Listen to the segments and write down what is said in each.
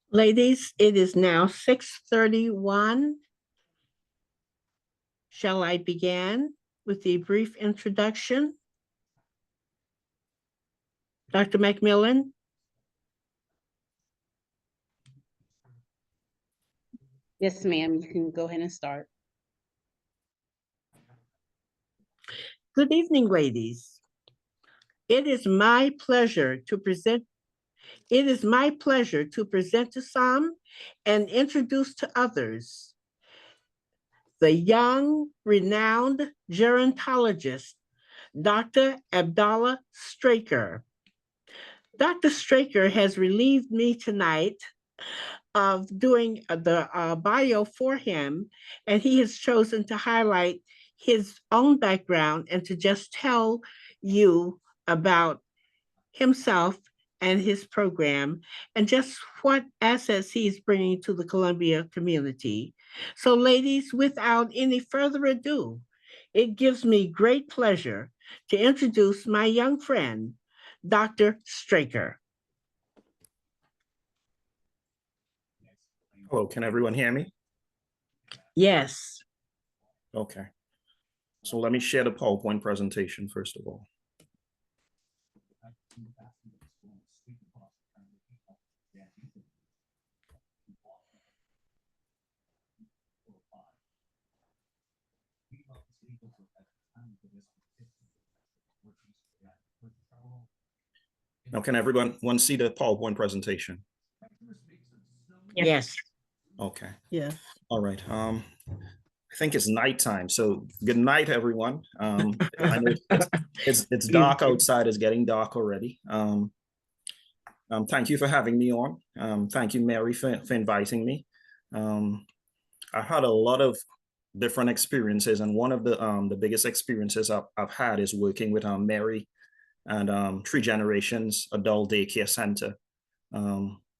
Ladies, it is now 6:31. Shall I begin with a brief introduction? Dr. McMillan? Yes, ma'am. You can go ahead and start. Good evening, ladies. It is my pleasure to present to some and introduce to others the young, renowned gerontologist, Dr. Abdallah Straker. Dr. Straker has relieved me tonight of doing the bio for him, and he has chosen to highlight his own background and to just tell you about himself and his program and just what assets he's bringing to the Columbia community. So, ladies, without any further ado, it gives me great pleasure to introduce my young friend, Dr. Straker. Hello, can everyone hear me? Yes. Okay. So let me share the PowerPoint presentation first of all. Now, can everyone see the PowerPoint presentation? Yes. Okay. Yeah. All right. I think it's nighttime. So good night, everyone. I know it's dark outside. It's getting dark already. Thank you for having me on. Thank you, Mary, for inviting me. I had a lot of different experiences, and one of the biggest experiences I've had is working with Mary and Three Generations Adult Daycare Center.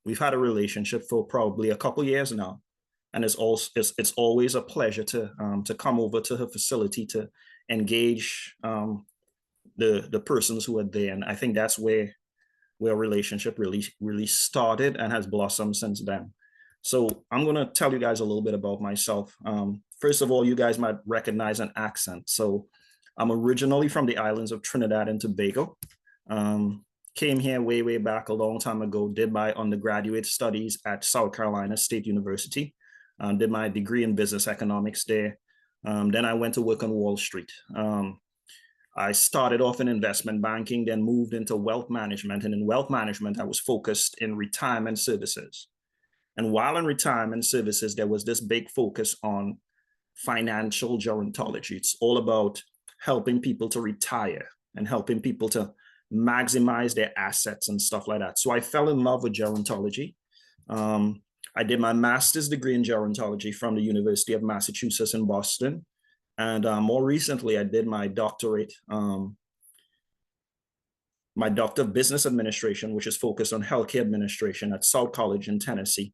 We've had a relationship for probably a couple years now, and it's always a pleasure to come over to her facility to engage the persons who are there, and I think that's where our relationship really started and has blossomed since then. So I'm going to tell you guys a little bit about myself. First of all, you guys might recognize an accent. So I'm originally from the islands of Trinidad and Tobago. Came here way back a long time ago, did my undergraduate studies at South Carolina State University, did my degree in business economics there. Then I went to work on Wall Street. I started off in investment banking, then moved into wealth management. And in wealth management, I was focused in retirement services. And while in retirement services, there was this big focus on financial gerontology. It's all about helping people to retire and helping people to maximize their assets and stuff like that. So I fell in love with gerontology. I did my master's degree in gerontology from the University of Massachusetts in Boston. And more recently, I did my doctorate, my doctor of business administration, which is focused on healthcare administration at South College in Tennessee.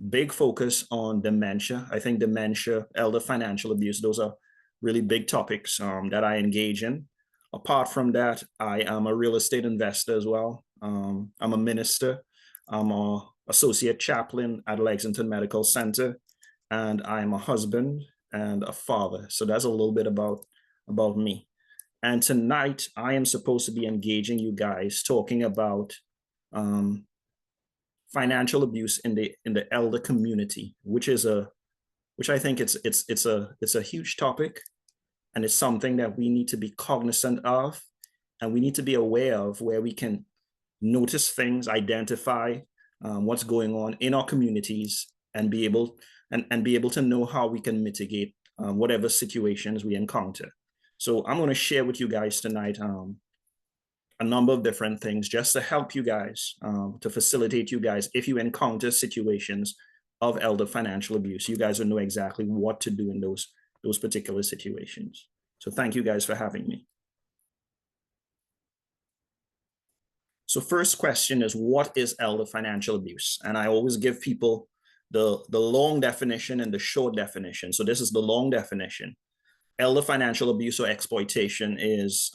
Big focus on dementia. I think dementia, elder financial abuse, those are really big topics that I engage in. Apart from that, I am a real estate investor as well. I'm a minister. I'm an associate chaplain at Lexington Medical Center, and I'm a husband and a father. So that's a little bit about me. And tonight I am supposed to be engaging you guys talking about financial abuse in the elder community, which I think it's a huge topic, and it's something that we need to be cognizant of, and we need to be aware of, where we can notice things, identify what's going on in our communities, and be able to know how we can mitigate whatever situations we encounter. So I'm going to share with you guys tonight a number of different things just to help you guys, to facilitate you guys if you encounter situations of elder financial abuse. You guys will know exactly what to do in those particular situations. So thank you guys for having me. So first question is, what is elder financial abuse? And I always give people the long definition and the short definition. So this is the long definition. elder financial abuse or exploitation is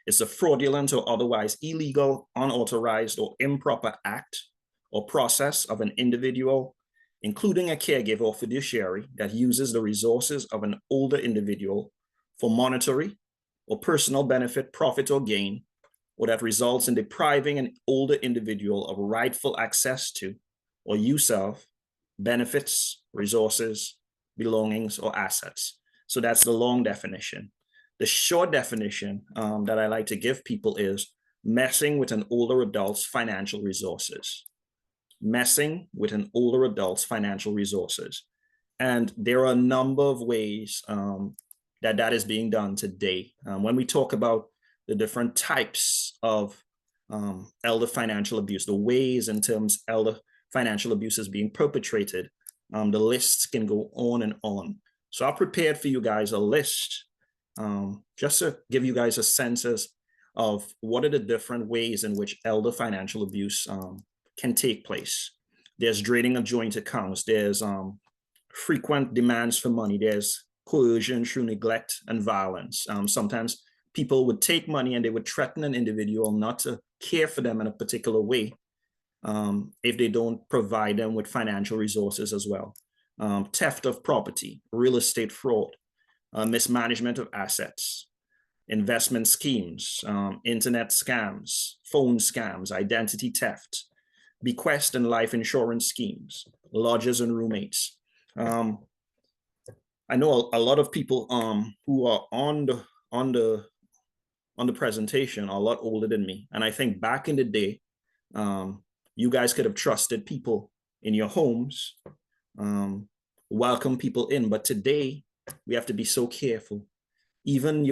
it's a fraudulent or otherwise illegal, unauthorized, or improper act or process of an individual, including a caregiver or fiduciary, that uses the resources of an older individual for monetary or personal benefit, profit, or gain, or that results in depriving an older individual of rightful access to or use of benefits, resources, belongings, or assets. So that's the long definition. The short definition that I like to give people is messing with an older adult's financial resources. Messing with an older adult's financial resources. And there are a number of ways that is being done today. When we talk about the different types of elder financial abuse, the ways in terms elder financial abuse is being perpetrated, the lists can go on and on. So I prepared for you guys a list just to give you guys a sense of what are the different ways in which elder financial abuse can take place. There's draining of joint accounts. There's frequent demands for money. There's coercion through neglect and violence. Sometimes people would take money and they would threaten an individual not to care for them in a particular way if they don't provide them with financial resources as well. Theft of property, real estate fraud, mismanagement of assets, investment schemes, internet scams, phone scams, identity theft, bequest and life insurance schemes, lodgers and roommates. I know a lot of people who are on the presentation are a lot older than me, and I think back in the day, you guys could have trusted people in your homes, welcome people in, but today we have to be so careful. Even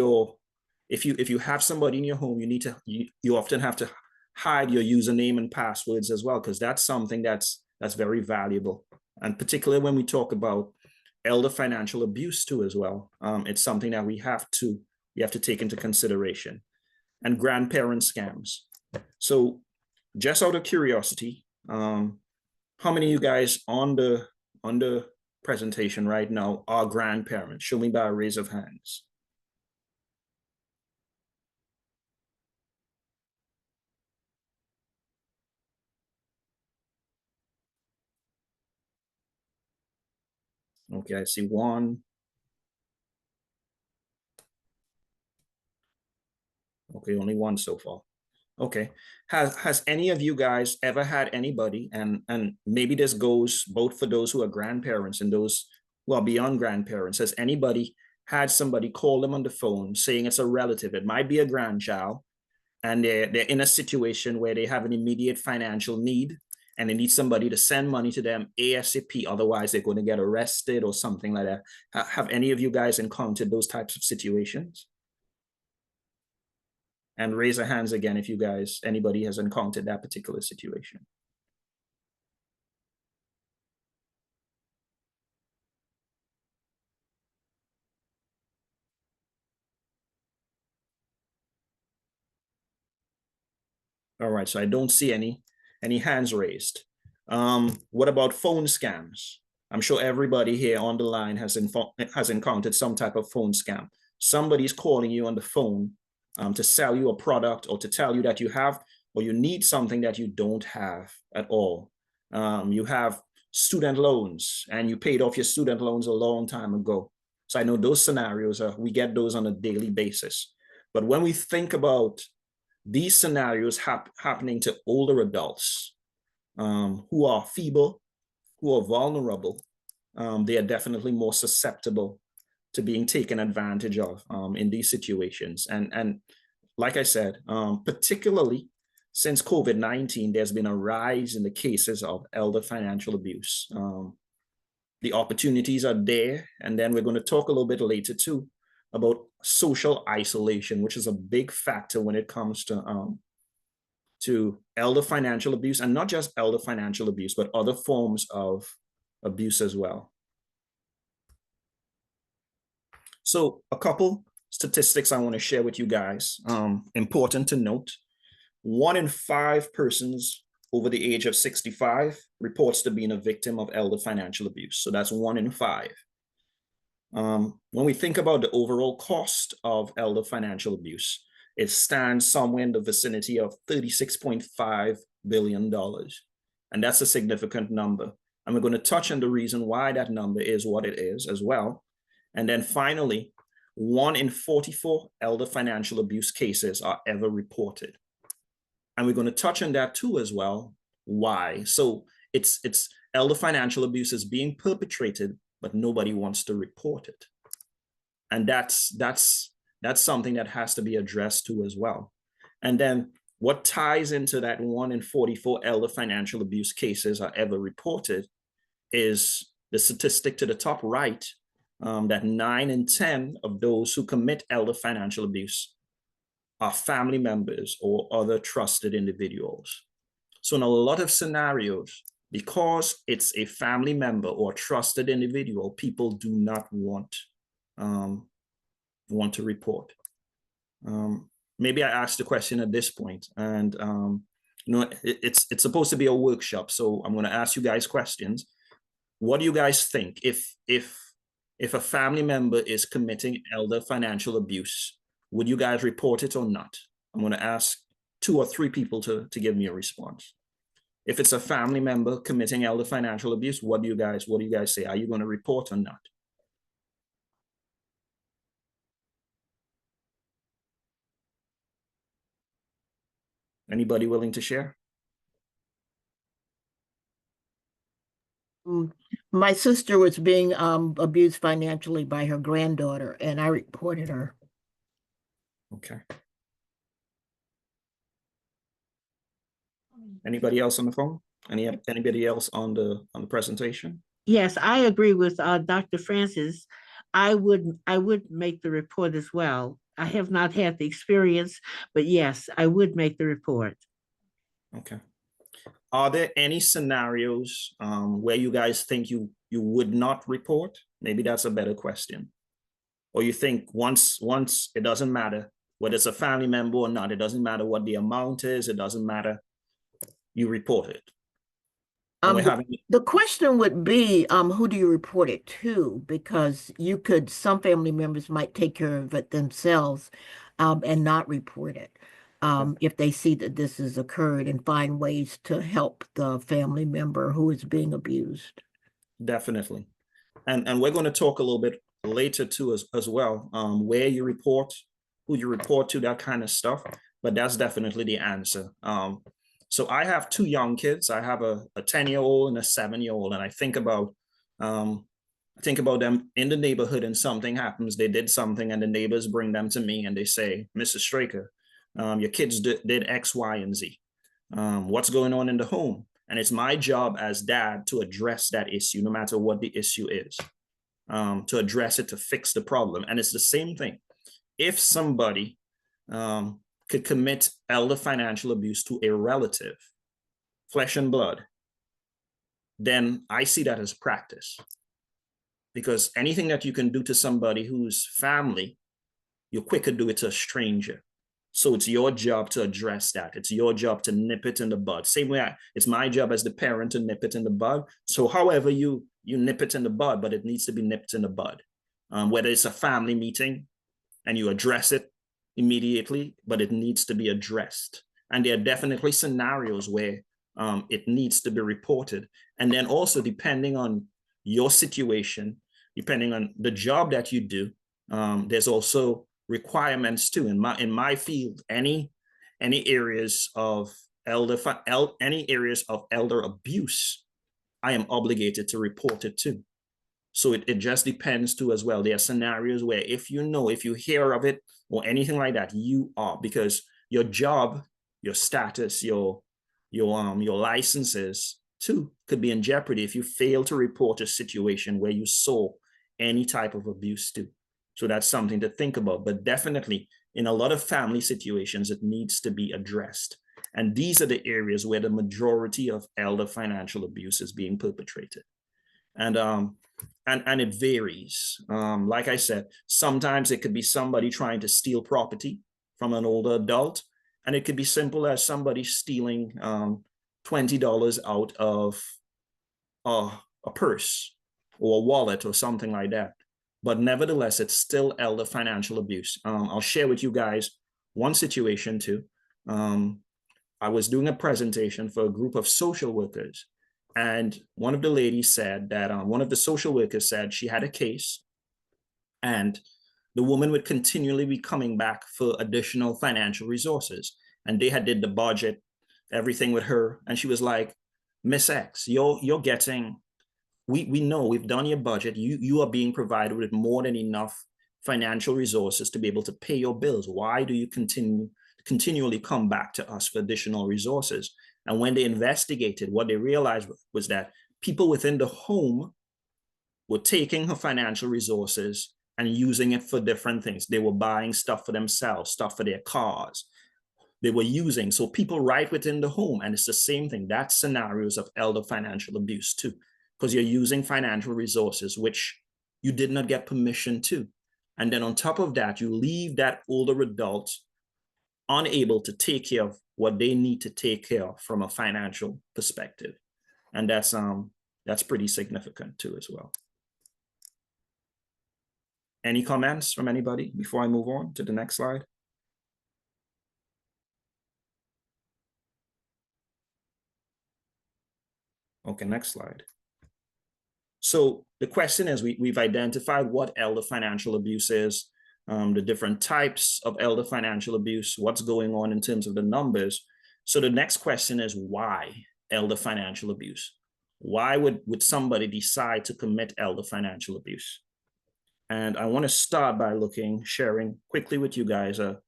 if you have somebody in your home, you often have to hide your username and passwords as well, because that's something that's very valuable. And particularly when we talk about elder financial abuse too as well, it's something that we have to take into consideration. And grandparent scams. So just out of curiosity, how many of you guys on the presentation right now are grandparents? Show me by a raise of hands. Okay, I see one. Okay, only one so far. Okay, has any of you guys ever had anybody, and maybe this goes both for those who are grandparents and those who are beyond grandparents, has anybody had somebody call them on the phone saying it's a relative, it might be a grandchild, and they're in a situation where they have an immediate financial need and they need somebody to send money to them ASAP, otherwise they're going to get arrested or something like that? Have any of you guys encountered those types of situations? And raise your hands again if anybody has encountered that particular situation. All right, so I don't see any hands raised. What about phone scams? I'm sure everybody here on the line has encountered some type of phone scam. Somebody's calling you on the phone to sell you a product or to tell you that you have or you need something that you don't have at all. You have student loans and you paid off your student loans a long time ago. So I know those scenarios, we get those on a daily basis. But when we think about these scenarios happening to older adults who are feeble, who are vulnerable, they are definitely more susceptible to being taken advantage of in these situations. And like I said, particularly since COVID-19, there's been a rise in the cases of elder financial abuse. The opportunities are there. And then we're going to talk a little bit later too about social isolation, which is a big factor when it comes to elder financial abuse, and not just elder financial abuse, but other forms of abuse as well. So a couple statistics I want to share with you guys. Important to note, 1 in 5 persons over the age of 65 reports to being a victim of elder financial abuse. So that's 1 in 5. When we think about the overall cost of elder financial abuse, it stands somewhere in the vicinity of $36.5 billion. And that's a significant number. And we're going to touch on the reason why that number is what it is as well. And then finally, 1 in 44 elder financial abuse cases are ever reported. And we're going to touch on that too as well. Why? So it's elder financial abuse is being perpetrated, but nobody wants to report it. And that's something that has to be addressed too as well. And then what ties into that 1 in 44 elder financial abuse cases are ever reported is the statistic to the top right, that 9 in 10 of those who commit elder financial abuse are family members or other trusted individuals. So in a lot of scenarios, because it's a family member or trusted individual, people do not want to report. Maybe I asked the question at this point, and it's supposed to be a workshop, so I'm going to ask you guys questions. What do you guys think if a family member is committing elder financial abuse? Would you guys report it or not? I'm going to ask 2 or 3 people to give me a response. If it's a family member committing elder financial abuse, what do you guys say? Are you going to report or not? Anybody willing to share? My sister was being abused financially by her granddaughter, and I reported her. Okay. Anybody else on the phone? Anybody else on the presentation? Yes, I agree with Dr. Francis. I would make the report as well. I have not had the experience, but yes, I would make the report. Okay. Are there any scenarios where you guys think you would not report? Maybe that's a better question. Or you think once it doesn't matter whether it's a family member or not, it doesn't matter what the amount is, it doesn't matter, you report it. The question would be, who do you report it to? Because some family members might take care of it themselves and not report it if they see that this has occurred, and find ways to help the family member who is being abused. Definitely. And we're going to talk a little bit later too as well, where you report, who you report to, that kind of stuff. But that's definitely the answer. So I have 2 young kids. I have a 10-year-old and a 7-year-old, and I think about them in the neighborhood, and something happens. They did something, and the neighbors bring them to me, and they say, "Mrs. Straker, your kids did X, Y, and Z. What's going on in the home?" And it's my job as dad to address that issue, no matter what the issue is, to address it, to fix the problem. And it's the same thing. If somebody could commit elder financial abuse to a relative, flesh and blood, then I see that as practice. Because anything that you can do to somebody who's family, you quicker do it to a stranger. So it's your job to address that. It's your job to nip it in the bud. Same way it's my job as the parent to nip it in the bud. So however you nip it in the bud, but it needs to be nipped in the bud. Whether it's a family meeting and you address it immediately, but it needs to be addressed. And there are definitely scenarios where it needs to be reported. And then also, depending on your situation, depending on the job that you do, there's also requirements too. In my field, any areas of elder abuse, I am obligated to report it to. So it just depends too as well. There are scenarios where if you hear of it or anything like that, you are, because your job, your status, your licenses too could be in jeopardy if you fail to report a situation where you saw any type of abuse too. So that's something to think about. But definitely in a lot of family situations, it needs to be addressed. And these are the areas where the majority of elder financial abuse is being perpetrated. And it varies. Like I said, sometimes it could be somebody trying to steal property from an older adult, and it could be simple as somebody stealing $20 out of a purse or a wallet or something like that. but nevertheless, it's still elder financial abuse. I'll share with you guys one situation too. I was doing a presentation for a group of social workers, and one of the ladies said that one of the social workers said she had a case, and the woman would continually be coming back for additional financial resources. And they had did the budget, everything with her, and she was like, Miss X, you're getting, we know we've done your budget. You are being provided with more than enough financial resources to be able to pay your bills. Why do you continually come back to us for additional resources? And when they investigated, what they realized was that people within the home were taking her financial resources and using it for different things. They were buying stuff for themselves, stuff for their cars. They were using, so people right within the home, and it's the same thing. That's scenarios of elder financial abuse too, because you're using financial resources which you did not get permission to. And then on top of that, you leave that older adult unable to take care of what they need to take care of from a financial perspective. And that's pretty significant too as well. Any comments from anybody before I move on to the next slide? Okay, next slide. So the question is, we've identified what elder financial abuse is, the different types of elder financial abuse, what's going on in terms of the numbers. So the next question is, why elder financial abuse? Why would somebody decide to commit elder financial abuse? And I want to start by sharing quickly with you guys a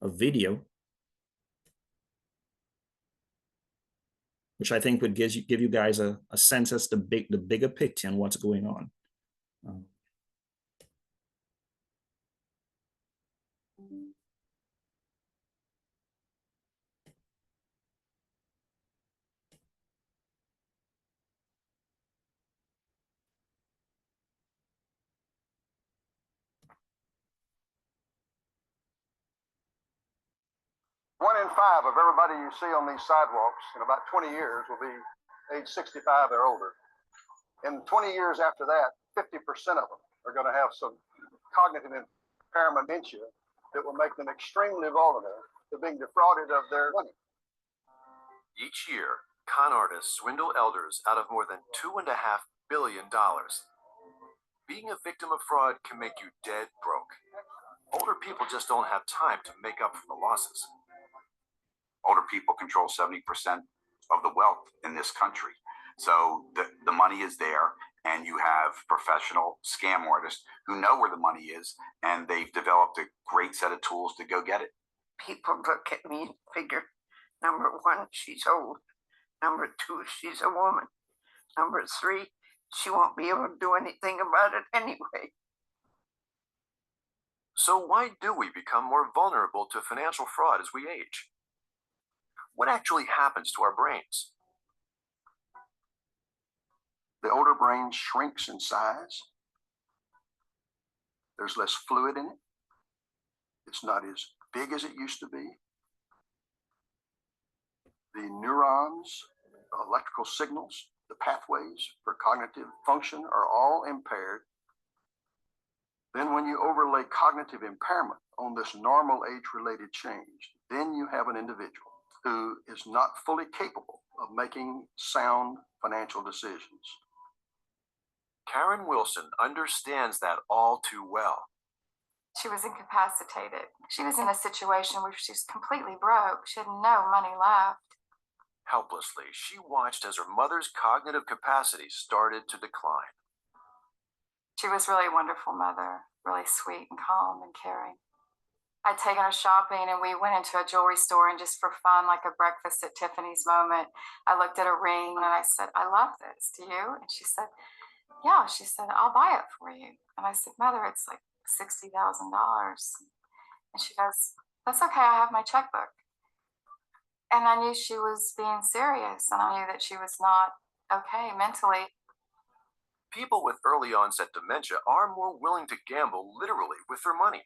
video, which I think would give you guys a sense as to the bigger picture and what's going on. 1 in 5 of everybody you see on these sidewalks in about 20 years will be age 65 or older. In 20 years after that, 50% of them are going to have some cognitive impairment, dementia, that will make them extremely vulnerable to being defrauded of their money. Each year, con artists swindle elders out of more than $2.5 billion. Being a victim of fraud can make you dead broke. Older people just don't have time to make up for the losses. Older people control 70% of the wealth in this country. So the money is there, and you have professional scam artists who know where the money is, and they've developed a great set of tools to go get it. People look at me and figure, number 1, she's old. Number 2, she's a woman. Number 3, she won't be able to do anything about it anyway. So why do we become more vulnerable to financial fraud as we age? What actually happens to our brains? The older brain shrinks in size. There's less fluid in it. It's not as big as it used to be. The neurons, electrical signals, the pathways for cognitive function are all impaired. Then when you overlay cognitive impairment on this normal age-related change, then you have an individual who is not fully capable of making sound financial decisions. Karen Wilson understands that all too well. She was incapacitated. She was in a situation where she was completely broke. She had no money left. Helplessly, she watched as her mother's cognitive capacity started to decline. She was really a wonderful mother, really sweet and calm and caring. I'd taken her shopping and we went into a jewelry store, and just for fun, like a breakfast at Tiffany's moment, I looked at a ring and I said, I love this. Do you? And she said, yeah. She said, I'll buy it for you. And I said, Mother, it's like $60,000. And she goes, that's okay. I have my checkbook. And I knew she was being serious, and I knew that she was not okay mentally. People with early onset dementia are more willing to gamble literally with their money.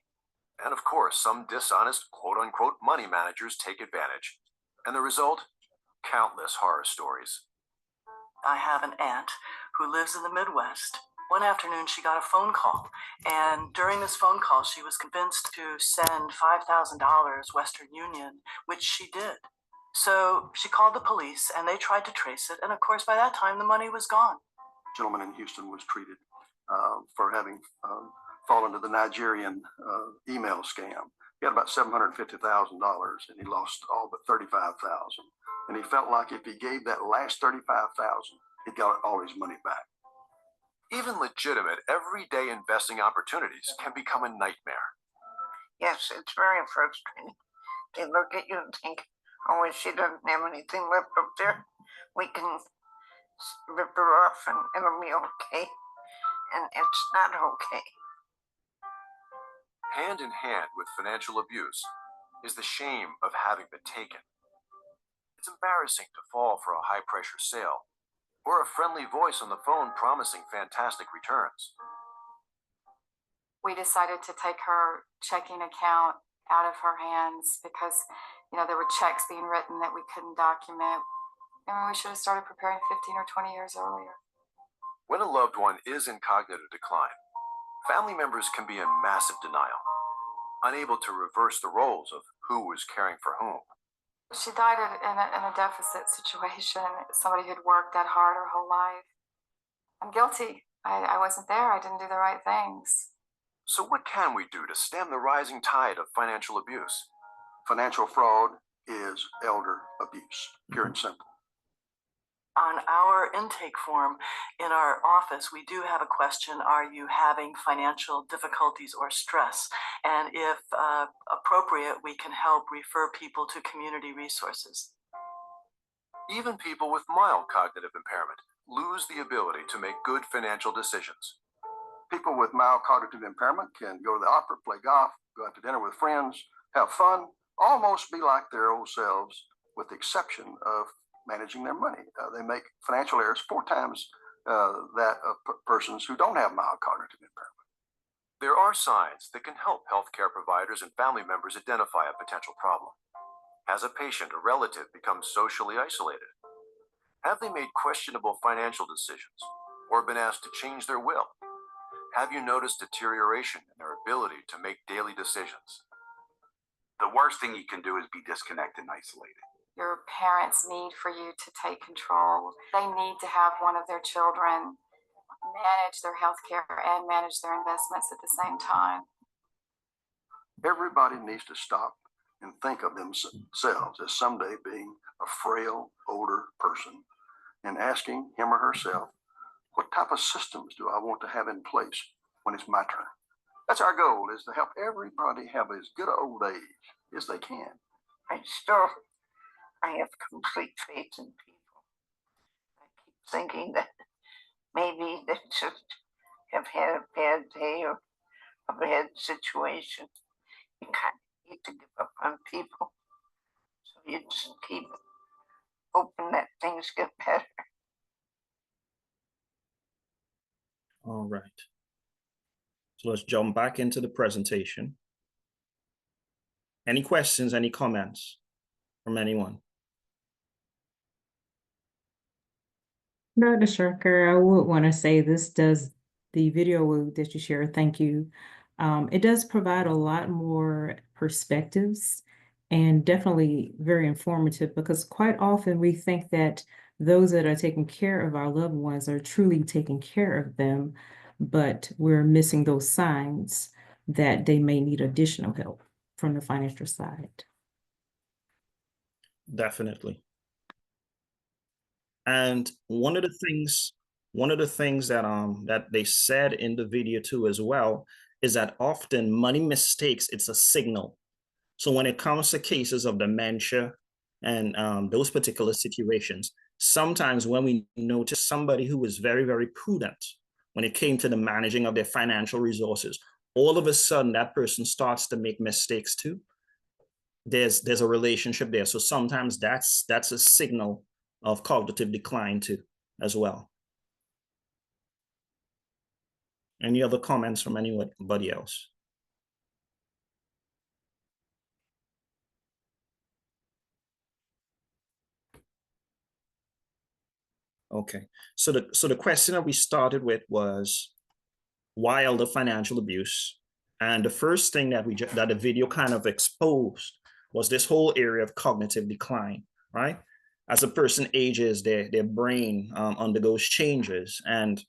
And of course, some dishonest quote-unquote money managers take advantage. And the result? Countless horror stories. I have an aunt who lives in the Midwest, One afternoon, she got a phone call, and during this phone call, she was convinced to send $5,000 Western Union, which she did. So she called the police, and they tried to trace it, and of course, by that time, the money was gone. A gentleman in Houston was treated for having fallen to the Nigerian email scam. He had about $750,000, and he lost all but $35,000. And he felt like if he gave that last $35,000, he got all his money back. Even legitimate, everyday investing opportunities can become a nightmare. Yes, it's very frustrating. They look at you and think, oh, if she doesn't have anything left up there, we can rip her off and it'll be okay. And it's not okay. Hand in hand with financial abuse is the shame of having been taken. It's embarrassing to fall for a high-pressure sale or a friendly voice on the phone promising fantastic returns. We decided to take her checking account out of her hands because, there were checks being written that we couldn't document. And we should have started preparing 15 or 20 years earlier. When a loved one is in cognitive decline, family members can be in massive denial, unable to reverse the roles of who was caring for whom. She died in a deficit situation, somebody who'd worked that hard her whole life. I'm guilty. I wasn't there. I didn't do the right things. So what can we do to stem the rising tide of financial abuse? Financial fraud is elder abuse, pure and simple. On our intake form in our office, we do have a question, are you having financial difficulties or stress? And if appropriate, we can help refer people to community resources. Even people with mild cognitive impairment lose the ability to make good financial decisions. People with mild cognitive impairment can go to the opera, play golf, go out to dinner with friends, have fun, almost be like their old selves, with the exception of managing their money. They make financial errors 4 times that of persons who don't have mild cognitive impairment. There are signs that can help healthcare providers and family members identify a potential problem. Has a patient or relative become socially isolated? Have they made questionable financial decisions or been asked to change their will? Have you noticed deterioration in their ability to make daily decisions? The worst thing you can do is be disconnected and isolated. Your parents need for you to take control. They need to have one of their children manage their health care and manage their investments at the same time. Everybody needs to stop and think of themselves as someday being a frail, older person and asking him or herself, what type of systems do I want to have in place when it's my turn? That's our goal, is to help everybody have as good an old age as they can. I have complete faith in people. I keep thinking that maybe they just have had a bad day or a bad situation. You kind of need to give up on people. So you just keep hoping that things get better. All right. So let's jump back into the presentation. Any questions, any comments from anyone? Dr. Shurker, I would want to say the video that you shared, thank you. It does provide a lot more perspectives and definitely very informative, because quite often we think that those that are taking care of our loved ones are truly taking care of them, but we're missing those signs that they may need additional help from the financial side. Definitely. And one of the things that they said in the video too as well is that often money mistakes, it's a signal. So when it comes to cases of dementia and those particular situations, sometimes when we notice somebody who is very, very prudent when it came to the managing of their financial resources, all of a sudden that person starts to make mistakes too. There's a relationship there. So sometimes that's a signal of cognitive decline too, as well. Any other comments from anybody else? Okay, so the question that we started with was, why elder financial abuse. And the first thing that that the video kind of exposed was this whole area of cognitive decline, right? As a person ages, their brain undergoes changes, and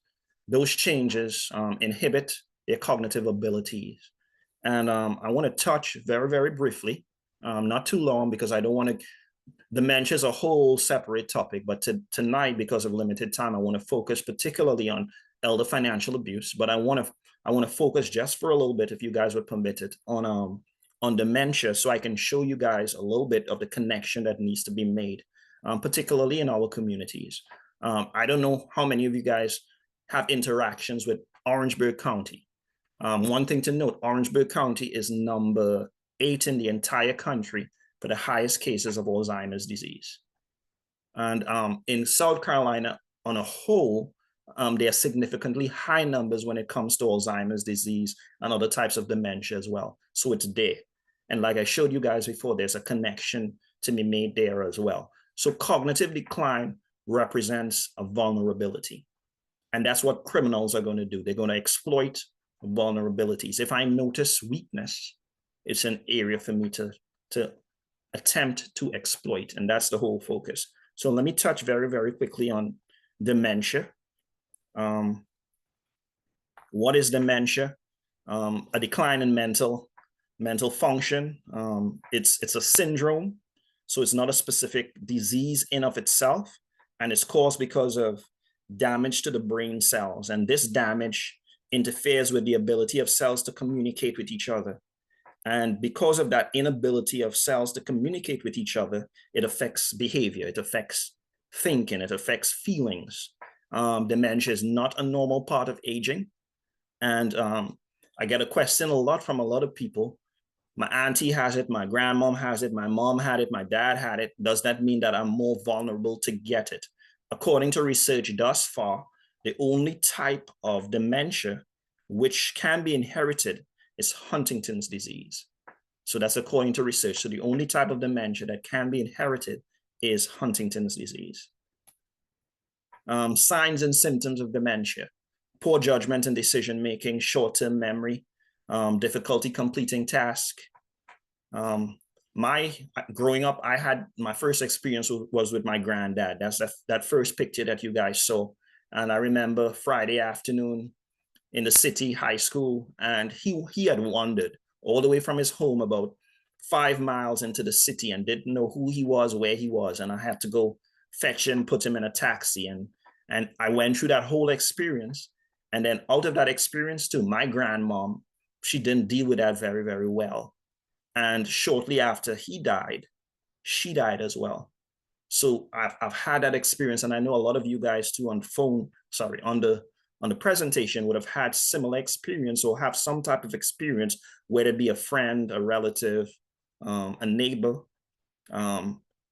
those changes inhibit their cognitive abilities. And I want to touch very, very briefly, not too long, because I don't want to, dementia is a whole separate topic, but tonight, because of limited time, I want to focus particularly on elder financial abuse, but I want to focus just for a little bit, if you guys would permit it, on dementia, so I can show you guys a little bit of the connection that needs to be made, particularly in our communities. I don't know how many of you guys have interactions with Orangeburg County. One thing to note, Orangeburg County is number 8 in the entire country for the highest cases of Alzheimer's disease. And in South Carolina on a whole, there are significantly high numbers when it comes to Alzheimer's disease and other types of dementia as well. So it's there. And like I showed you guys before, there's a connection to be made there as well. So cognitive decline represents a vulnerability. And that's what criminals are going to do. They're going to exploit vulnerabilities. If I notice weakness, it's an area for me to attempt to exploit. And that's the whole focus. So let me touch very, very quickly on dementia. What is dementia? A decline in mental function. It's a syndrome. So it's not a specific disease in of itself. And it's caused because of damage to the brain cells. And this damage interferes with the ability of cells to communicate with each other. And because of that inability of cells to communicate with each other, it affects behavior, it affects thinking, it affects feelings. Dementia is not a normal part of aging. And I get a question a lot from a lot of people. My auntie has it, my grandmom has it, my mom had it, my dad had it. Does that mean that I'm more vulnerable to get it? According to research thus far, the only type of dementia which can be inherited is Huntington's disease. So that's according to research. So the only type of dementia that can be inherited is Huntington's disease. Signs and symptoms of dementia: poor judgment and decision-making, short-term memory, difficulty completing tasks. Growing up, I had my first experience was with my granddad. That's that first picture that you guys saw. And I remember Friday afternoon in the city high school, and he had wandered all the way from his home about 5 miles into the city and didn't know who he was, where he was. And I had to go fetch him, put him in a taxi. And I went through that whole experience. And then out of that experience too, my grandmom, she didn't deal with that very, very well. And shortly after he died, she died as well. So I've had that experience, and I know a lot of you guys too on the presentation would have had similar experience or have some type of experience, whether it be a friend, a relative, a neighbor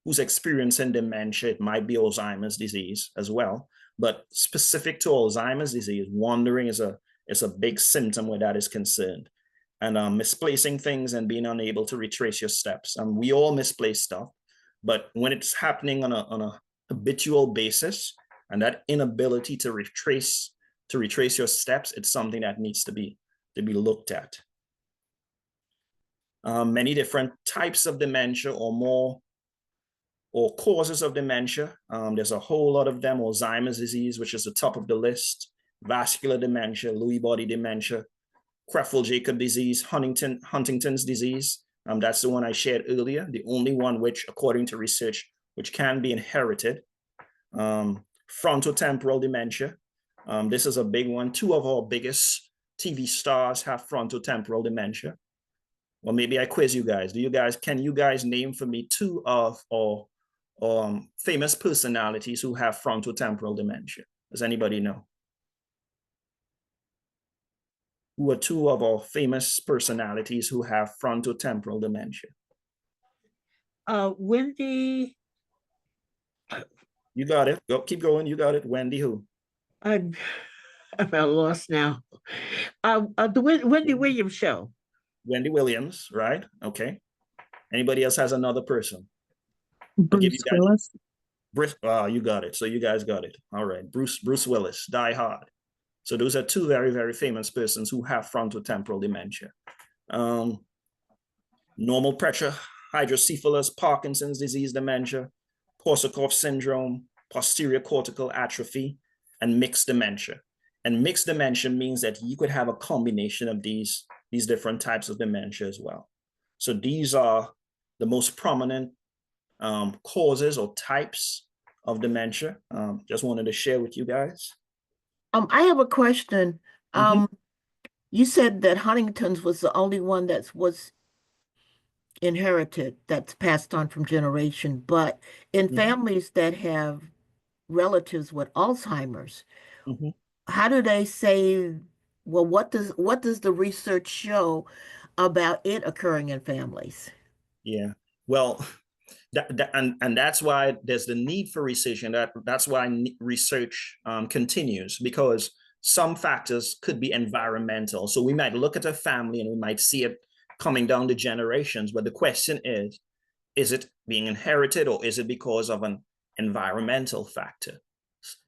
who's experiencing dementia. It might be Alzheimer's disease as well, but specific to Alzheimer's disease, wandering is a big symptom where that is concerned. And misplacing things and being unable to retrace your steps. We all misplace stuff, but when it's happening on a habitual basis, and that inability to retrace your steps, it's something that needs to be looked at. Many different types of dementia or causes of dementia. There's a whole lot of them. Alzheimer's disease, which is the top of the list, vascular dementia, Lewy body dementia, Creutzfeldt-Jakob disease, Huntington's disease. That's the one I shared earlier, the only one which, according to research, which can be inherited. Frontotemporal dementia. This is a big one. 2 of our biggest TV stars have frontotemporal dementia. Well, maybe I quiz you guys. Can you guys name for me 2 of our famous personalities who have frontotemporal dementia? Does anybody know? Who are 2 of our famous personalities who have frontotemporal dementia? Wendy. You got it. Go, keep going. You got it. Wendy who? I'm at a loss now. The Wendy Williams show. Wendy Williams, right? Okay. Anybody else has another person? Bruce Willis. You got it. So you guys got it. All right. Bruce Willis, Die Hard. So those are two very, very famous persons who have frontotemporal dementia. Normal pressure, hydrocephalus, Parkinson's disease dementia, Korsakoff syndrome, posterior cortical atrophy, and mixed dementia. And mixed dementia means that you could have a combination of these different types of dementia as well. So these are the most prominent causes or types of dementia. Just wanted to share with you guys. I have a question. You said that Huntington's was the only one that was inherited, that's passed on from generation, but in families that have relatives with Alzheimer's, how do they say, well, what does the research show about it occurring in families? Yeah, well, and that's why there's the need for research, and that's why research continues, because some factors could be environmental. So we might look at a family and we might see it coming down the generations, but the question is it being inherited, or is it because of an environmental factor?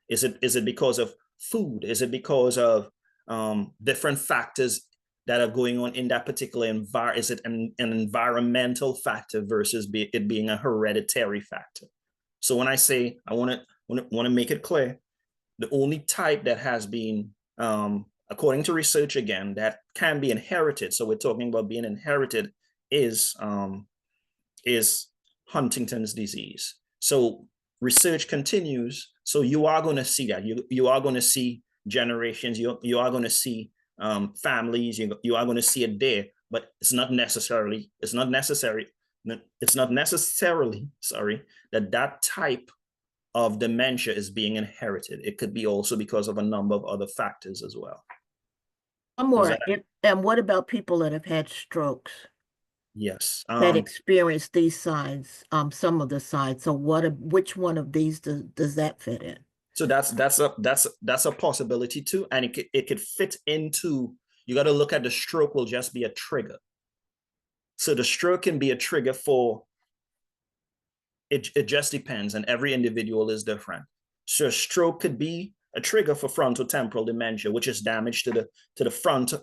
Is it because of food? Is it because of different factors that are going on in that particular environment? Is it an environmental factor versus it being a hereditary factor? So when I say, I want to make it clear, the only type that has been, according to research again, that can be inherited, so we're talking about being inherited, is Huntington's disease. So research continues. So you are going to see that. You are going to see generations. You are going to see families. You are going to see it there, but it's not necessarily, sorry, that type of dementia is being inherited. It could be also because of a number of other factors as well. One more. And what about people that have had strokes? Yes. That experience these signs, some of the signs. So which one of these does that fit in? So that's a possibility too, and it could fit into. You got to look at the stroke will just be a trigger. So the stroke can be a trigger for. It just depends, and every individual is different. So stroke could be a trigger for frontotemporal dementia, which is damage to the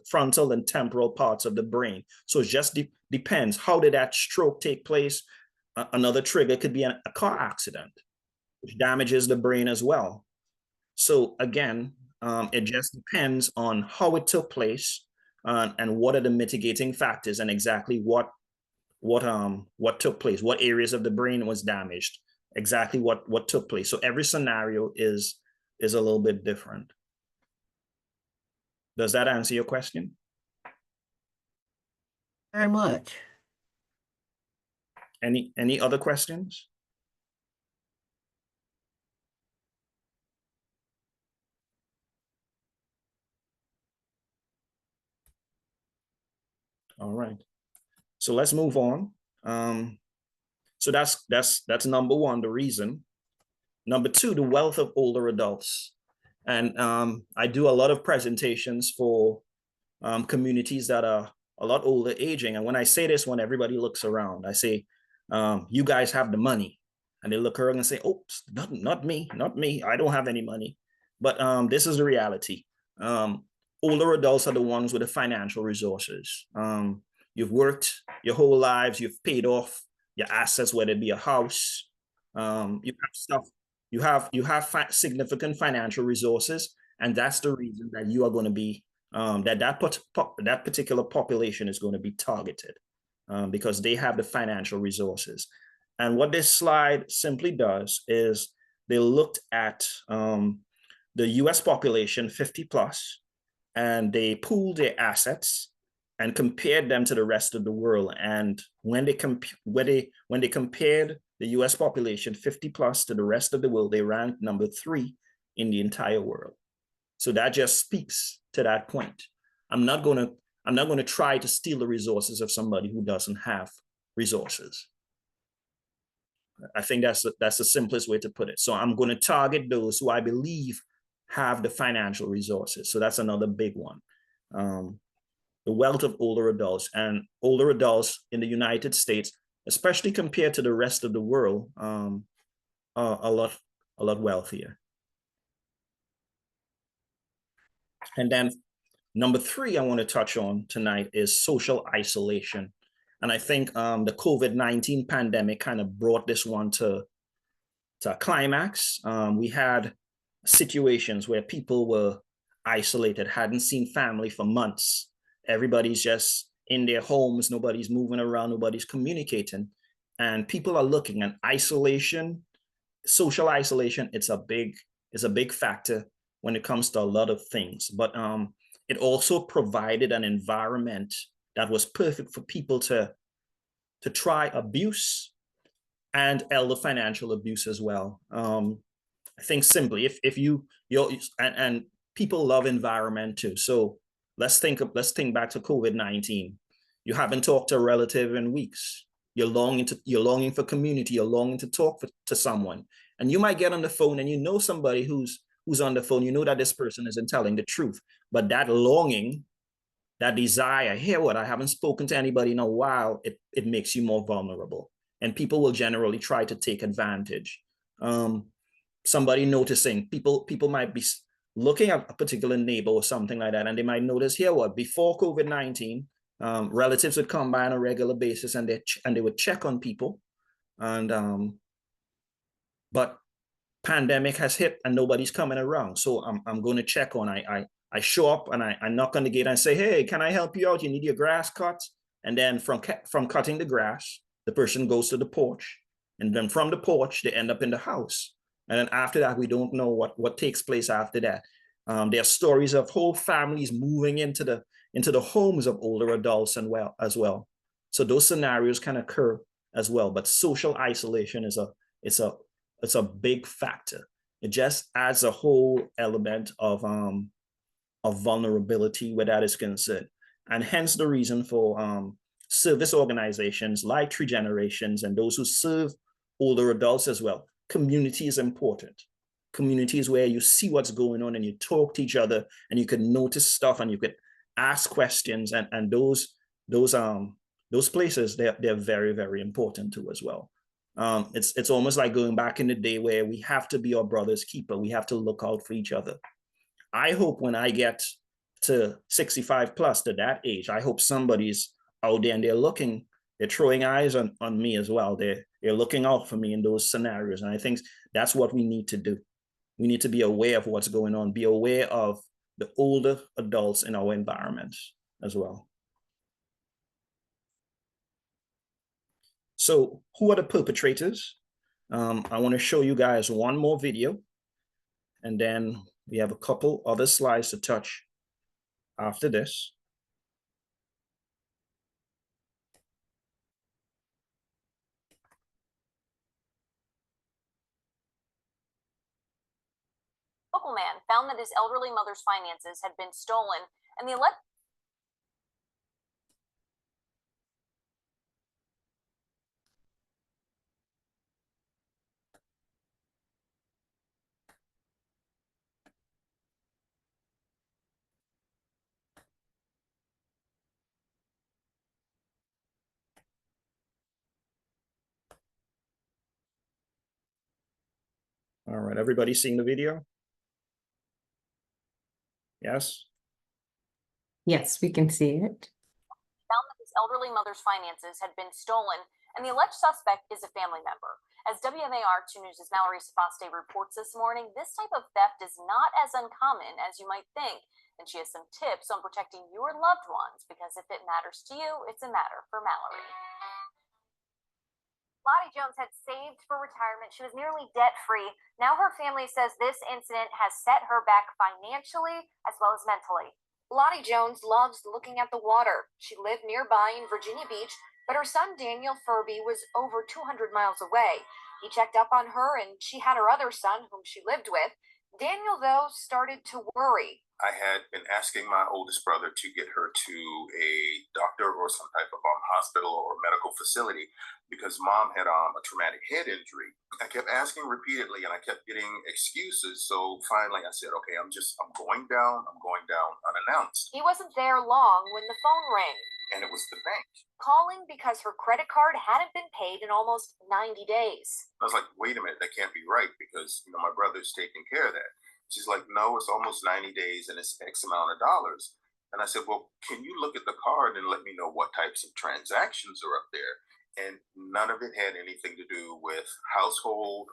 frontal and temporal parts of the brain. So it just depends. How did that stroke take place? Another trigger could be a car accident, which damages the brain as well. So again, it just depends on how it took place and what are the mitigating factors and exactly what took place, what areas of the brain was damaged, exactly what took place. So every scenario is a little bit different. Does that answer your question? Very much. Any other questions? All right. So let's move on. So that's number one, the reason. Number two, the wealth of older adults. And I do a lot of presentations for communities that are a lot older aging. And when I say this, when everybody looks around, I say, you guys have the money. And they look around and say, oh, not me. I don't have any money. But this is the reality. Older adults are the ones with the financial resources. You've worked your whole lives, you've paid off your assets, whether it be a house, you have stuff, you have significant financial resources, and that's the reason that you are going to be that particular population is going to be targeted because they have the financial resources. And what this slide simply does is they looked at the US population 50 plus, and they pooled their assets and compared them to the rest of the world. And when they compared the US population 50 plus to the rest of the world, they ranked number 3 in the entire world. So that just speaks to that point. I'm not going to try to steal the resources of somebody who doesn't have resources. I think that's the simplest way to put it. So I'm going to target those who I believe have the financial resources. So that's another big one. The wealth of older adults, and older adults in the United States, especially compared to the rest of the world, are a lot wealthier. And then number three I want to touch on tonight is social isolation. And I think the COVID-19 pandemic kind of brought this one to a climax. We had situations where people were isolated, hadn't seen family for months. Everybody's just in their homes, nobody's moving around, nobody's communicating. And people are looking at isolation, social isolation. It's a big factor when it comes to a lot of things. But it also provided an environment that was perfect for people to try abuse and elder financial abuse as well. I think simply, if you're and people love environment too. So let's think back to COVID-19. You haven't talked to a relative in weeks. You're longing for community. You're longing to talk to someone, and you might get on the phone and you know somebody who's on the phone. You know that this person isn't telling the truth, but that longing, that desire, hear what, I haven't spoken to anybody in a while, it makes you more vulnerable. And people will generally try to take advantage. Somebody noticing, people might be looking at a particular neighbor or something like that, and they might notice, here what, before COVID-19, relatives would come by on a regular basis and they would check on people. And but pandemic has hit and nobody's coming around. So I'm going to check on, I show up and I knock on the gate and say, hey, can I help you out? You need your grass cut? And then from cutting the grass, the person goes to the porch. And then from the porch, they end up in the house. And then after that, we don't know what takes place after that. There are stories of whole families moving into the homes of older adults as well. So those scenarios can occur as well. But social isolation is a big factor. It just adds a whole element of vulnerability where that is concerned. And hence the reason for service organizations like Tree Generations and those who serve older adults as well. Community is important. Community is where you see what's going on and you talk to each other and you can notice stuff and you could ask questions, and those places, they're very, very important too as well. It's almost like going back in the day where we have to be our brother's keeper. We have to look out for each other. I hope when I get to 65 plus, to that age, I hope somebody's out there and they're throwing eyes on me as well. They're looking out for me in those scenarios. And I think that's what we need to do. We need to be aware of what's going on, be aware of the older adults in our environment as well. So who are the perpetrators? I want to show you guys one more video, and then we have a couple other slides to touch after this. Local man found that his elderly mother's finances had been stolen, and the All right, everybody seeing the video? Yes? Yes, we can see it. found that his elderly mother's finances had been stolen, and the alleged suspect is a family member. As WMAR 2 News' Mallory Safaste reports this morning, this type of theft is not as uncommon as you might think, and she has some tips on protecting your loved ones, because if it matters to you, it's a matter for Mallory. Lottie Jones had saved for retirement. She was nearly debt-free. Now her family says this incident has set her back financially as well as mentally. Lottie Jones loves looking at the water. She lived nearby in Virginia Beach, but her son Daniel Furby was over 200 miles away. He checked up on her, and she had her other son, whom she lived with. Daniel, though, started to worry. I had been asking my oldest brother to get her to a doctor or some type of hospital or medical facility because mom had a traumatic head injury. I kept asking repeatedly and I kept getting excuses. So finally I said, okay, I'm going down unannounced. He wasn't there long when the phone rang. And it was the bank. Calling because her credit card hadn't been paid in almost 90 days. I was like, wait a minute, that can't be right because, my brother's taking care of that. She's like, no, it's almost 90 days and it's X amount of dollars. And I said, well, can you look at the card and let me know what types of transactions are up there? And none of it had anything to do with household,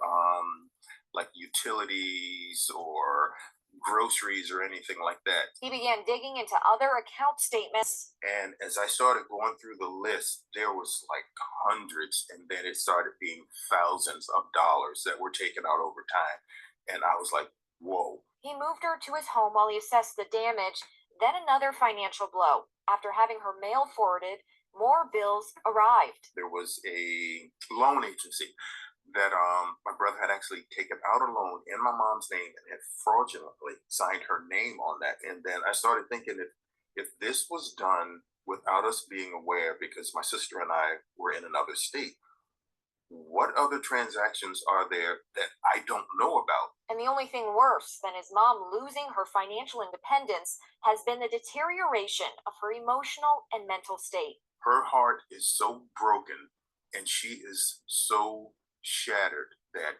like utilities or groceries or anything like that. He began digging into other account statements. And as I started going through the list, there was like hundreds, and then it started being thousands of dollars that were taken out over time. And I was like, whoa. He moved her to his home while he assessed the damage. Then another financial blow. After having her mail forwarded, more bills arrived. There was a loan agency that my brother had actually taken out a loan in my mom's name and had fraudulently signed her name on that. And then I started thinking, if this was done without us being aware, because my sister and I were in another state, what other transactions are there that I don't know about? And the only thing worse than his mom losing her financial independence has been the deterioration of her emotional and mental state. Her heart is so broken and she is so shattered that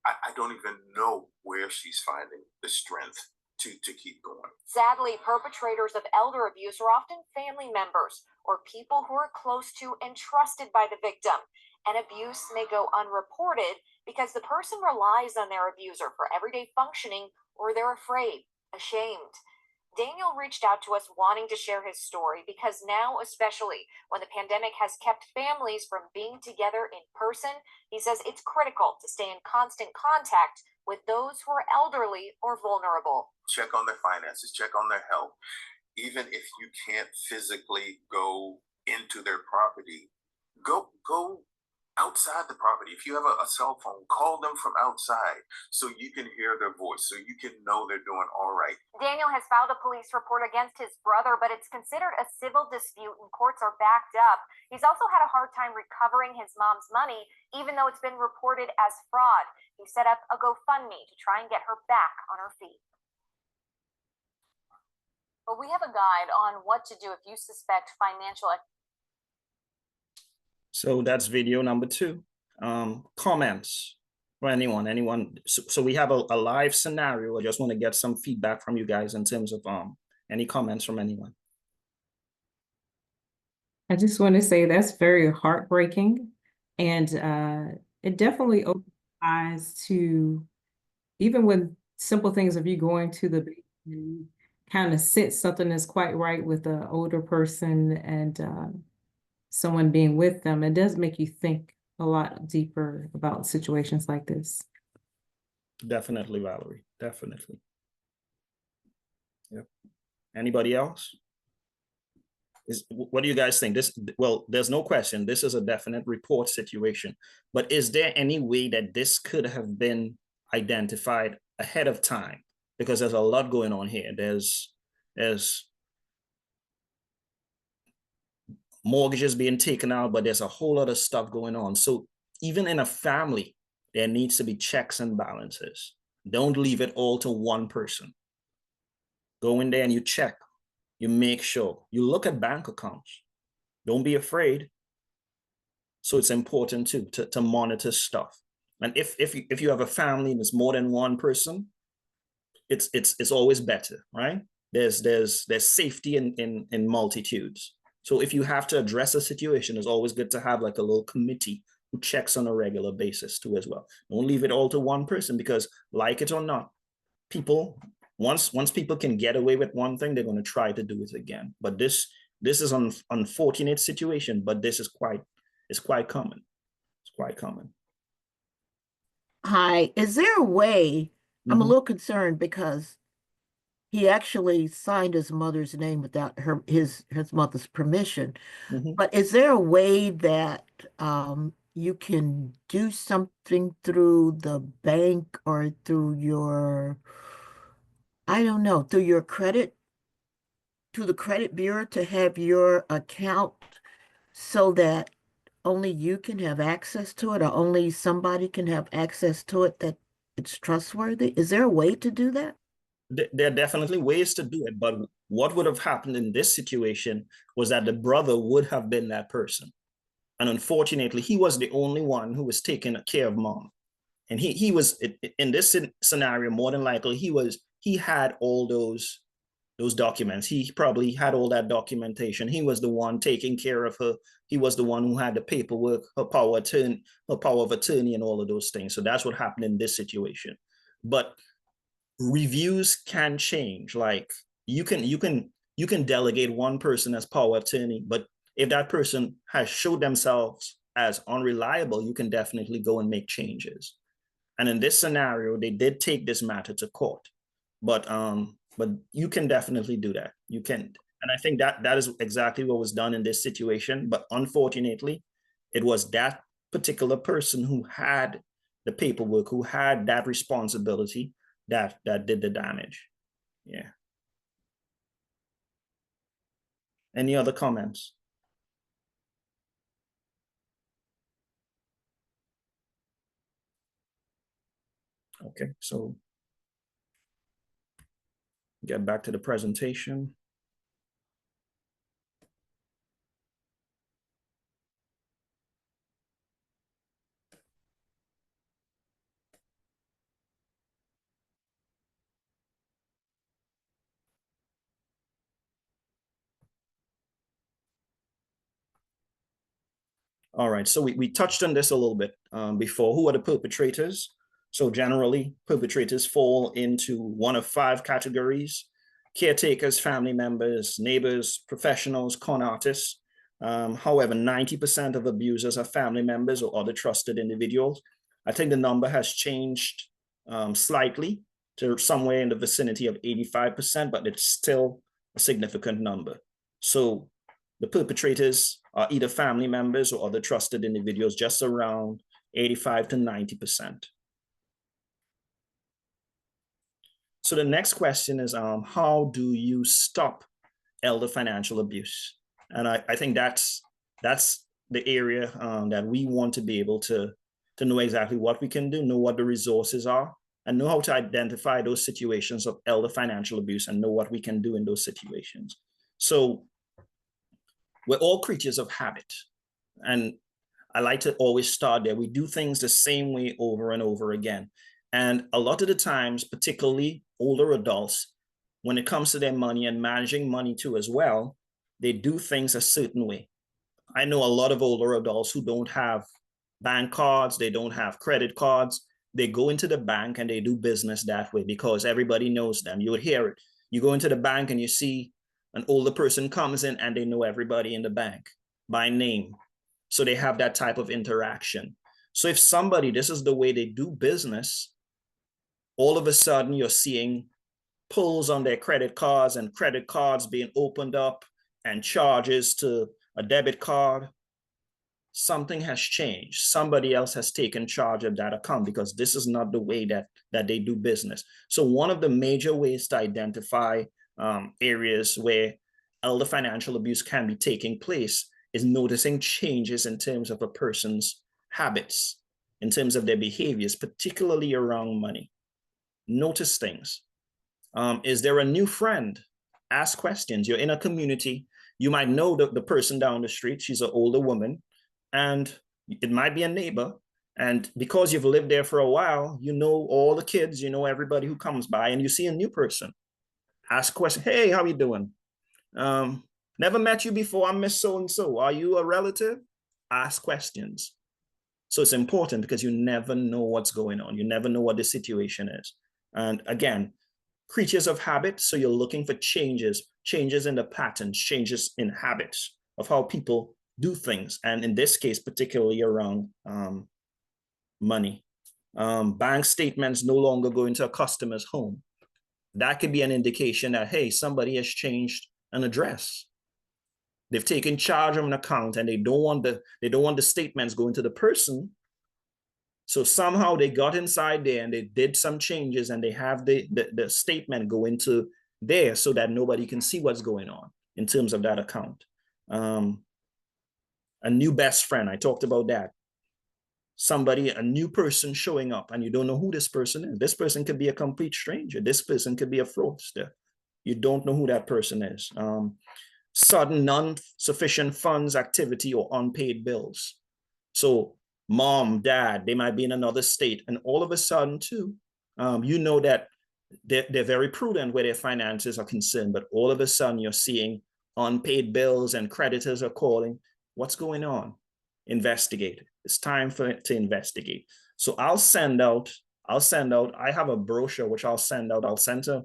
I don't even know where she's finding the strength to keep going. Sadly, perpetrators of elder abuse are often family members or people who are close to and trusted by the victim. And abuse may go unreported because the person relies on their abuser for everyday functioning, or they're afraid, ashamed. Daniel reached out to us wanting to share his story because now, especially when the pandemic has kept families from being together in person, he says it's critical to stay in constant contact with those who are elderly or vulnerable. Check on their finances, check on their health. Even if you can't physically go into their property, go outside the property. If you have a cell phone, call them from outside so you can hear their voice, so you can know they're doing all right. Daniel has filed a police report against his brother, but it's considered a civil dispute and courts are backed up. He's also had a hard time recovering his mom's money, even though it's been reported as fraud. He set up a GoFundMe to try and get her back on her feet. Well, we have a guide on what to do if you suspect financial. So that's video number 2. Comments for anyone. So we have a live scenario. I just want to get some feedback from you guys in terms of any comments from anyone. I just want to say that's very heartbreaking, and it definitely opens eyes to, even with simple things of you going to the bank and kind of sense something that's quite right with an older person and someone being with them. It does make you think a lot deeper about situations like this. Definitely, Valerie. Definitely. Yep. Anybody else? What do you guys think? Well, there's no question. This is a definite report situation. But is there any way that this could have been identified ahead of time? Because there's a lot going on here. There's mortgages being taken out, but there's a whole lot of stuff going on. So even in a family, there needs to be checks and balances. Don't leave it all to one person. Go in there and you check, you make sure, you look at bank accounts. Don't be afraid. So it's important to monitor stuff. And if you have a family and it's more than one person, it's always better, right? There's safety in multitudes. So if you have to address a situation, it's always good to have like a little committee who checks on a regular basis too as well. Don't leave it all to one person, because like it or not, people, once people can get away with one thing, they're going to try to do it again. But this is an unfortunate situation, but this is quite common. It's quite common. Hi, is there a way, I'm a little concerned because he actually signed his mother's name without his mother's permission. But is there a way that you can do something through the bank or through your, I don't know, through your credit, to the credit bureau, to have your account so that only you can have access to it, or only somebody can have access to it that it's trustworthy? Is there a way to do that? There are definitely ways to do it, but what would have happened in this situation was that the brother would have been that person. And unfortunately, he was the only one who was taking care of mom. And he was in this scenario, more than likely, he had all those documents. He probably had all that documentation. He was the one taking care of her. He was the one who had the paperwork, her power of attorney, and all of those things. So that's what happened in this situation. But reviews can change. Like you can delegate one person as power of attorney, but if that person has showed themselves as unreliable, you can definitely go and make changes. And in this scenario, they did take this matter to court, but you can definitely do that. You can, and I think that is exactly what was done in this situation. But unfortunately, it was that particular person who had the paperwork, who had that responsibility, that did the damage. Yeah. Any other comments? Okay, so get back to the presentation. All right, so we touched on this a little bit before. Who are the perpetrators? So generally, perpetrators fall into one of 5 categories: caretakers, family members, neighbors, professionals, con artists. However, 90% of abusers are family members or other trusted individuals. I think the number has changed slightly to somewhere in the vicinity of 85%, but it's still a significant number. So the perpetrators are either family members or other trusted individuals, just around 85 to 90%. So the next question is, how do you stop elder financial abuse? And I think that's the area that we want to be able to know exactly what we can do, know what the resources are, and know how to identify those situations of elder financial abuse and know what we can do in those situations. So we're all creatures of habit. And I like to always start there. We do things the same way over and over again. And a lot of the times, particularly older adults, when it comes to their money and managing money too as well, they do things a certain way. I know a lot of older adults who don't have bank cards, they don't have credit cards. They go into the bank and they do business that way because everybody knows them. You would hear it. You go into the bank and you see an older person comes in and they know everybody in the bank by name. So they have that type of interaction. So if somebody, this is the way they do business, all of a sudden you're seeing pulls on their credit cards and credit cards being opened up and charges to a debit card, something has changed. Somebody else has taken charge of that account because this is not the way that they do business. So one of the major ways to identify areas where elder financial abuse can be taking place is noticing changes in terms of a person's habits, in terms of their behaviors, particularly around money. Notice things. Is there a new friend? Ask questions. You're in a community. You might know the person down the street. She's an older woman, and it might be a neighbor. And because you've lived there for a while, you know all the kids, you know everybody who comes by, and you see a new person. Ask questions. Hey, how you doing? Never met you before. I'm Miss So-and-so. Are you a relative? Ask questions. So it's important because you never know what's going on. You never know what the situation is. And again, creatures of habit. So you're looking for changes in the patterns, changes in habits of how people do things. And in this case, particularly around money. Bank statements no longer go into a customer's home. That could be an indication that, hey, somebody has changed an address. They've taken charge of an account and they don't want the statements going to the person. So somehow they got inside there and they did some changes and they have the statement go into there so that nobody can see what's going on in terms of that account. A new best friend, I talked about that. A new person showing up and you don't know who this person is. This person could be a complete stranger. This person could be a fraudster. You don't know who that person is. Sudden non-sufficient funds activity or unpaid bills. So mom, dad, they might be in another state. And all of a sudden too, you know that they're very prudent where their finances are concerned, but all of a sudden you're seeing unpaid bills and creditors are calling. What's going on? Investigate. It's time to investigate. So I'll send out, I have a brochure which I'll send out. I'll send to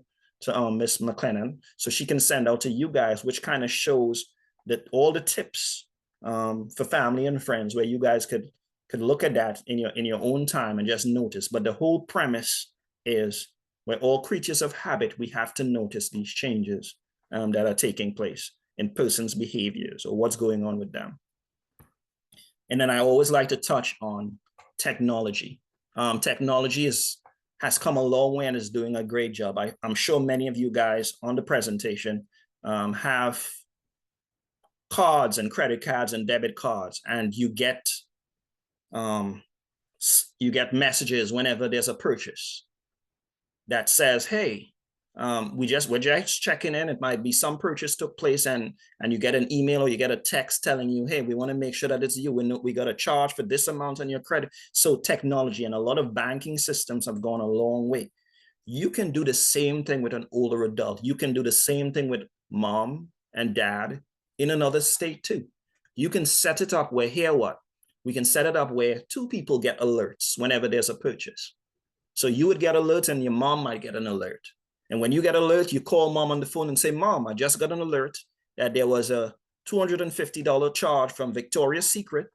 Miss McLennan so she can send out to you guys, which kind of shows that all the tips for family and friends where you guys could look at that in your own time and just notice. But the whole premise is we're all creatures of habit. We have to notice these changes that are taking place in persons' behaviors or what's going on with them. And then I always like to touch on technology. Technology has come a long way and is doing a great job. I'm sure many of you guys on the presentation have cards and credit cards and debit cards, and you get messages whenever there's a purchase that says, hey, we're just checking in. It might be some purchase took place and you get an email or you get a text telling you, hey, we want to make sure that it's you. We got a charge for this amount on your credit. So technology and a lot of banking systems have gone a long way. You can do the same thing with an older adult. You can do the same thing with mom and dad in another state too. You can set it up where we can set it up where two people get alerts whenever there's a purchase. So you would get alerts and your mom might get an alert. And when you get alert, you call mom on the phone and say, Mom, I just got an alert that there was a $250 charge from Victoria's Secret.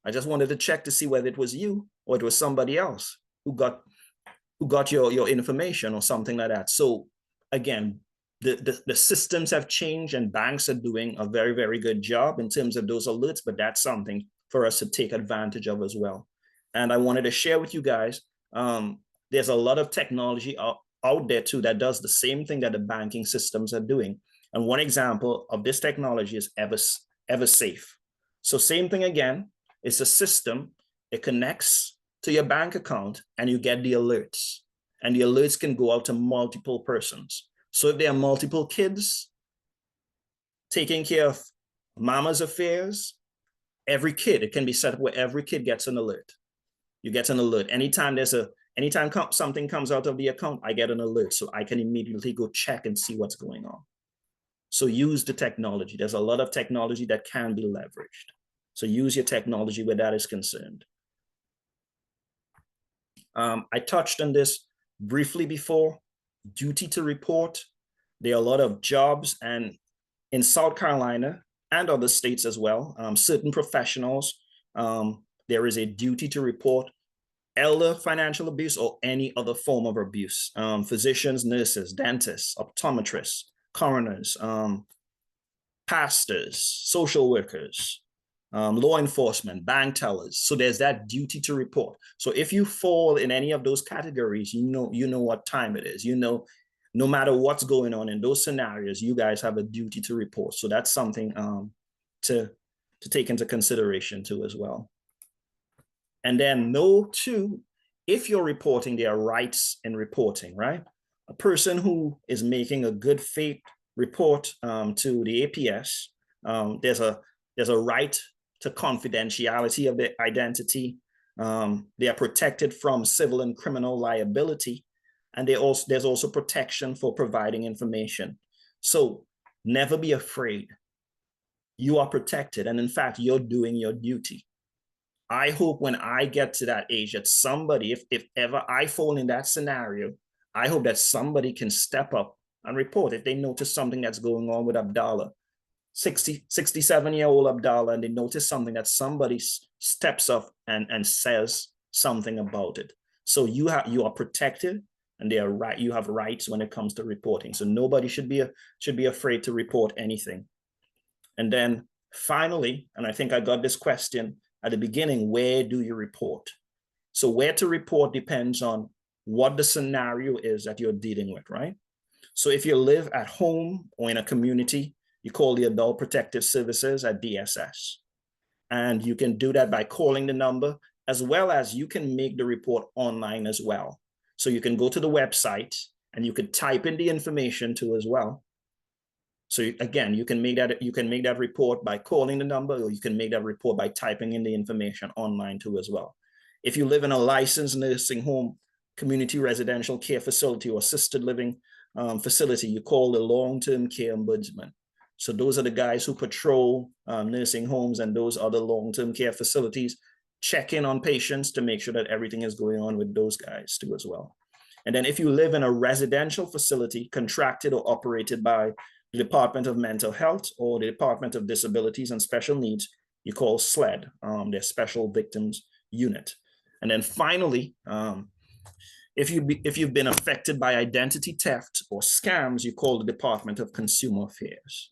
I just wanted to check to see whether it was you or it was somebody else who got your information or something like that. So again, the systems have changed and banks are doing a very, very good job in terms of those alerts, but that's something for us to take advantage of as well. And I wanted to share with you guys, there's a lot of technology out there too that does the same thing that the banking systems are doing. And one example of this technology is EverSafe. So same thing again, it's a system, it connects to your bank account and you get the alerts. And the alerts can go out to multiple persons. So if there are multiple kids taking care of mama's affairs, every kid, it can be set up where every kid gets an alert. You get an alert. Anytime something comes out of the account, I get an alert. So I can immediately go check and see what's going on. So use the technology. There's a lot of technology that can be leveraged. So use your technology where that is concerned. I touched on this briefly before, duty to report. There are a lot of jobs, and in South Carolina and other states as well, certain professionals, there is a duty to report elder financial abuse or any other form of abuse. Physicians, nurses, dentists, optometrists, coroners, pastors, social workers, law enforcement, bank tellers. So there's that duty to report. So if you fall in any of those categories, you know what time it is. You know, no matter what's going on in those scenarios, you guys have a duty to report. So that's something to take into consideration too as well. And then know too, if you're reporting, there are rights in reporting, right? A person who is making a good faith report to the APS, there's a right to confidentiality of their identity. They are protected from civil and criminal liability. And there's also protection for providing information. So never be afraid. You are protected. And in fact, you're doing your duty. I hope when I get to that age that somebody, if ever I fall in that scenario, I hope that somebody can step up and report if they notice something that's going on with Abdallah, 67-year-old Abdallah, and they notice something that somebody steps up and says something about it. So you are protected, and you have rights when it comes to reporting. So nobody should be afraid to report anything. And then finally, and I think I got this question at the beginning, where do you report? So where to report depends on what the scenario is that you're dealing with, right? So if you live at home or in a community, you call the Adult Protective Services at DSS. And you can do that by calling the number, as well as you can make the report online as well. So you can go to the website and you could type in the information too as well. So again, you can make that report by calling the number, or you can make that report by typing in the information online too as well. If you live in a licensed nursing home, community residential care facility, or assisted living facility, you call the long-term care ombudsman. So those are the guys who patrol nursing homes and those other long-term care facilities, check in on patients to make sure that everything is going on with those guys too as well. And then if you live in a residential facility contracted or operated by the Department of Mental Health or the Department of Disabilities and Special Needs, you call SLED, their Special Victims Unit. And then finally, if you've been affected by identity theft or scams, you call the Department of Consumer Affairs.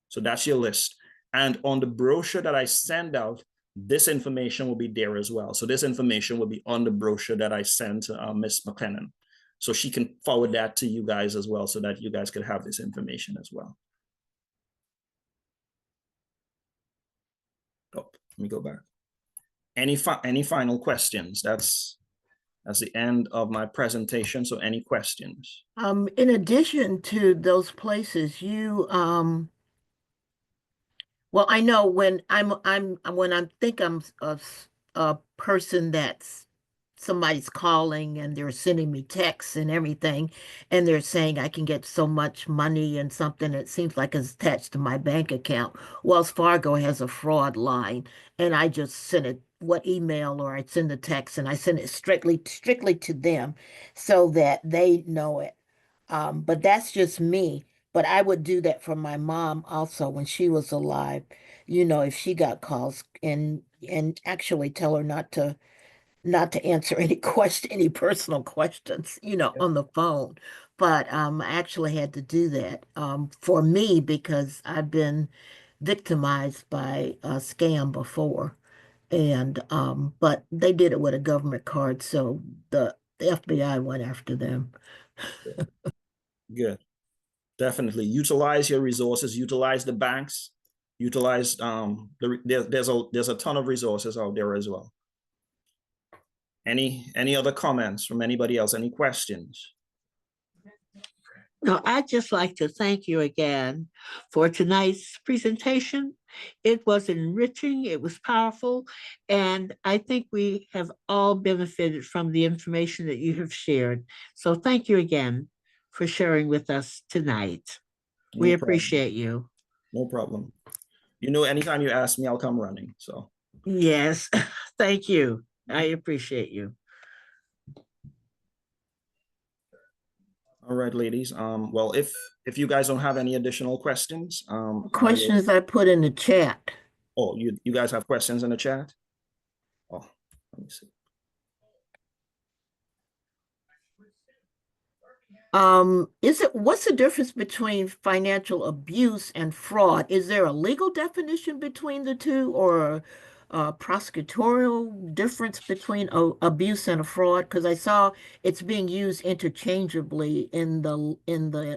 So that's your list. And on the brochure that I send out, this information will be there as well. So this information will be on the brochure that I sent to Ms. McLennan. So she can forward that to you guys as well, so that you guys could have this information as well. Oh, let me go back. Any final questions? That's the end of my presentation. So any questions? In addition to those places, you well, I know when I think I'm a person that's somebody's calling and they're sending me texts and everything, and they're saying I can get so much money and something that seems like it's attached to my bank account. Wells Fargo has a fraud line, and I just send it what email, or I send the text and I send it strictly to them so that they know it. But that's just me. But I would do that for my mom also when she was alive. You know, if she got calls, and actually tell her not to answer any personal questions, you know, on the phone. But I actually had to do that for me because I've been victimized by a scam before. And but they did it with a government card, so the FBI went after them. Good. Definitely utilize your resources, utilize the banks, utilize there's a ton of resources out there as well. Any other comments from anybody else? Any questions? No, I'd just like to thank you again for tonight's presentation. It was enriching, it was powerful, and I think we have all benefited from the information that you have shared. So thank you again for sharing with us tonight. We appreciate you. No problem. You know, anytime you ask me, I'll come running. So yes, thank you. I appreciate you. All right, ladies. Well, if you guys don't have any additional questions, questions I put in the chat. Oh, you guys have questions in the chat? Oh, let me see. What's the difference between financial abuse and fraud? Is there a legal definition between the two, or a prosecutorial difference between abuse and a fraud? Because I saw it's being used interchangeably in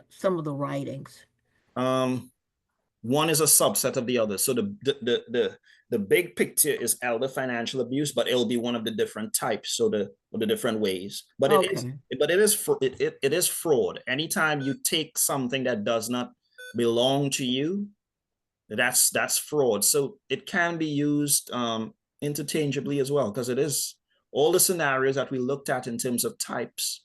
some of the writings. One is a subset of the other. So the big picture is elder financial abuse, but it'll be one of the different types, so the different ways. But it is fraud. Anytime you take something that does not belong to you, that's fraud. So it can be used interchangeably as well, because it is all the scenarios that we looked at in terms of types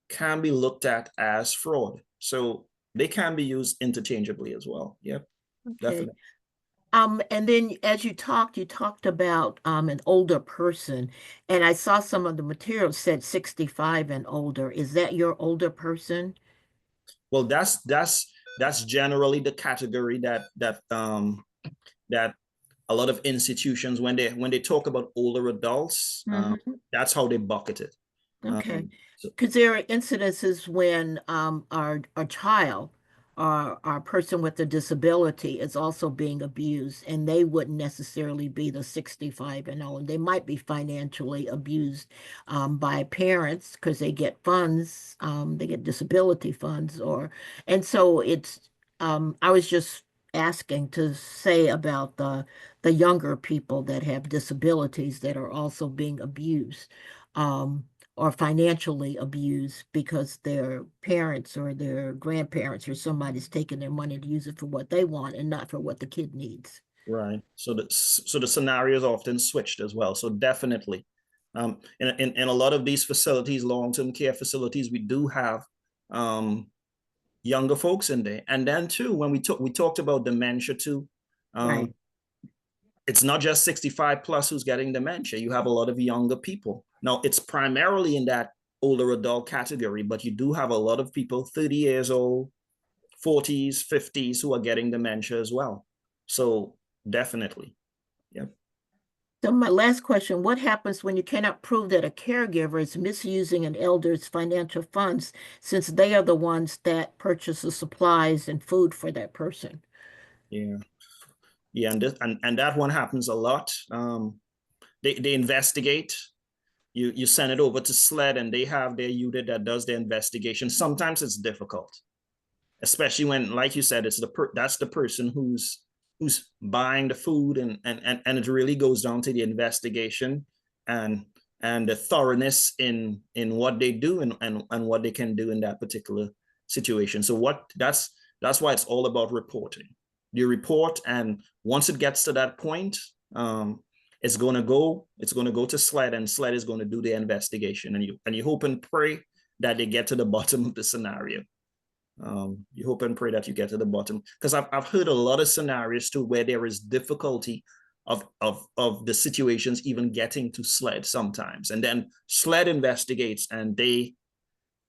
can be looked at as fraud. So they can be used interchangeably as well. Yep, okay. Definitely. And then as you talked about an older person, and I saw some of the materials said 65 and older. Is that your older person? Well, that's generally the category that a lot of institutions, when they talk about older adults, that's how they bucket it. Okay, because there are incidences when our child or our person with a disability is also being abused, and they wouldn't necessarily be the 65 and older. They might be financially abused by parents because they get funds, they get disability funds, and so it's. I was just asking to say about the younger people that have disabilities that are also being abused. are financially abused because their parents or their grandparents or somebody's taking their money to use it for what they want and not for what the kid needs. Right. So the scenario is often switched as well. So definitely, in a lot of these facilities, long-term care facilities, we do have younger folks in there. And then too, when we talked about dementia too, Right. it's not just 65 plus who's getting dementia. You have a lot of younger people. Now, it's primarily in that older adult category, but you do have a lot of people 30 years old, 40s, 50s who are getting dementia as well. So definitely. Yep. So my last question, what happens when you cannot prove that a caregiver is misusing an elder's financial funds since they are the ones that purchase the supplies and food for that person? Yeah. Yeah, and that one happens a lot. They investigate. You send it over to SLED and they have their unit that does the investigation. Sometimes it's difficult, especially when, like you said, that's the person who's buying the food, and it really goes down to the investigation and the thoroughness in what they do and what they can do in that particular situation. So that's why it's all about reporting. You report, and once it gets to that point, it's going to go to SLED, and SLED is going to do the investigation, and you hope and pray that they get to the bottom of the scenario. You hope and pray that you get to the bottom, because I've heard a lot of scenarios too where there is difficulty of the situations even getting to SLED sometimes, and then SLED investigates and they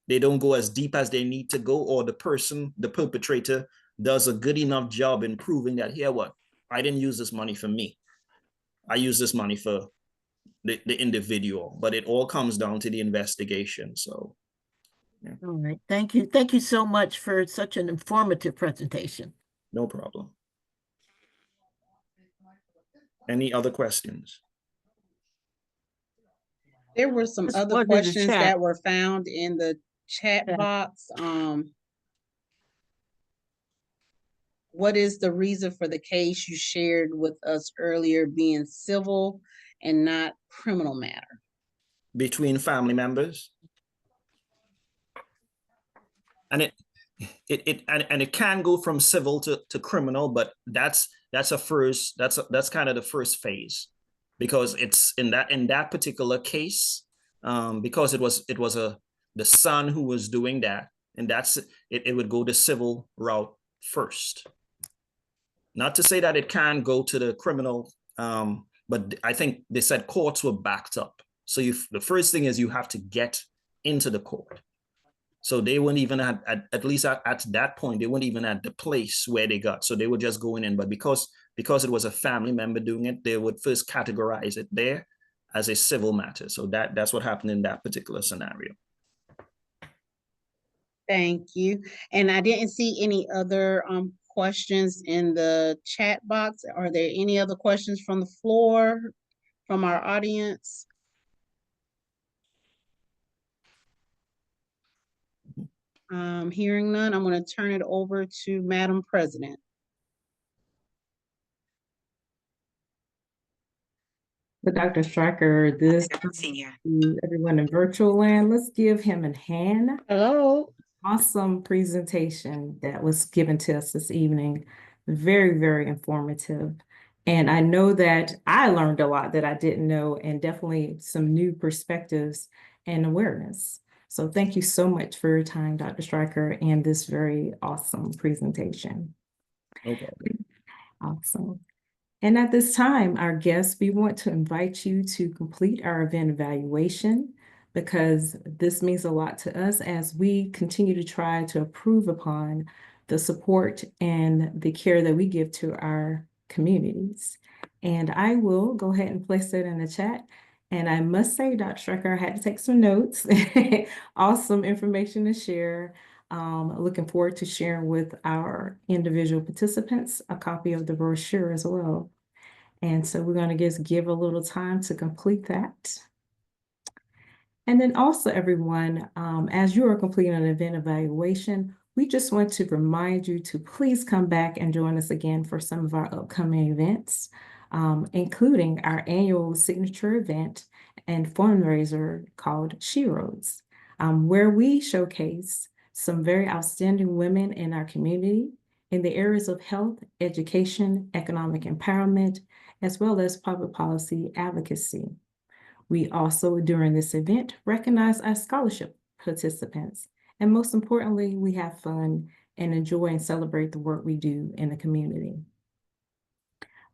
don't go as deep as they need to go, or the perpetrator does a good enough job in proving that, here, what, I didn't use this money for me. I use this money for the individual, but it all comes down to the investigation. So, yeah. All right. Thank you. Thank you so much for such an informative presentation. No problem. Any other questions? There were some Just other wanted to questions chat. that were found in the chat Yeah. box. What is the reason for the case you shared with us earlier being civil and not criminal matter? Between family members. And it can go from civil to criminal, but that's kind of the first phase, because it's in that particular case, because it was the son who was doing that, and it would go the civil route first. Not to say that it can go to the criminal, but I think they said courts were backed up. So the first thing is you have to get into the court. So they weren't even at least at that point, they weren't even at the place where they got. So they were just going in. But because it was a family member doing it, they would first categorize it there as a civil matter. So that's what happened in that particular scenario. Thank you. And I didn't see any other questions in the chat box. Are there any other questions from the floor, from our audience? Hearing none, I'm going to turn it over to Madam President. But Dr. Stryker, this everyone in virtual land, let's give him a hand. Hello. Awesome presentation that was given to us this evening. Very, very informative. And I know that I learned a lot that I didn't know, and definitely some new perspectives and awareness. So thank you so much for your time, Dr. Stryker, and this very awesome presentation. Okay. Awesome. And at this time, our guests, we want to invite you to complete our event evaluation, because this means a lot to us as we continue to try to improve upon the support and the care that we give to our communities. And I will go ahead and place it in the chat. And I must say, Dr. Stryker, I had to take some notes. Awesome information to share. Looking forward to sharing with our individual participants a copy of the brochure as well. And so we're going to just give a little time to complete that. And then also, everyone, as you are completing an event evaluation, we just want to remind you to please come back and join us again for some of our upcoming events. including our annual signature event and fundraiser called She Roads, where we showcase some very outstanding women in our community in the areas of health, education, economic empowerment, as well as public policy advocacy. We also, during this event, recognize our scholarship participants. And most importantly, we have fun and enjoy and celebrate the work we do in the community.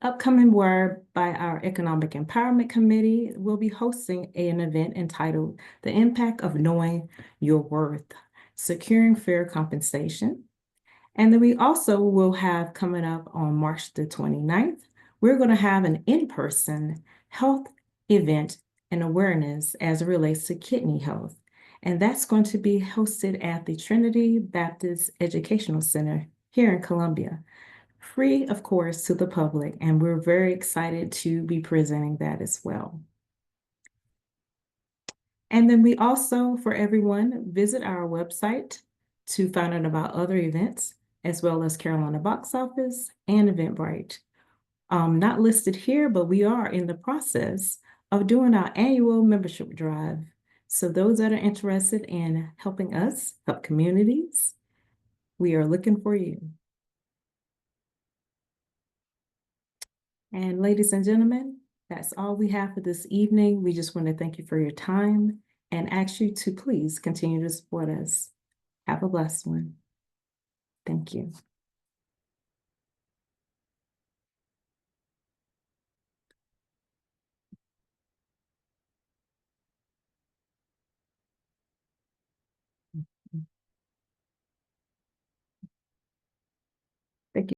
Upcoming work by our Economic Empowerment Committee will be hosting an event entitled The Impact of Knowing Your Worth, Securing Fair Compensation. And then we also will have coming up on March the 29th, we're going to have an in-person health event and awareness as it relates to kidney health. And that's going to be hosted at the Trinity Baptist Educational Center here in Columbia. Free, of course, to the public, and we're very excited to be presenting that as well. And then we also, for everyone, visit our website to find out about other events, as well as Carolina Box Office and Eventbrite. Not listed here, but we are in the process of doing our annual membership drive. So those that are interested in helping us help communities, we are looking for you. And ladies and gentlemen, that's all we have for this evening. We just want to thank you for your time and ask you to please continue to support us. Have a blessed one. Thank you.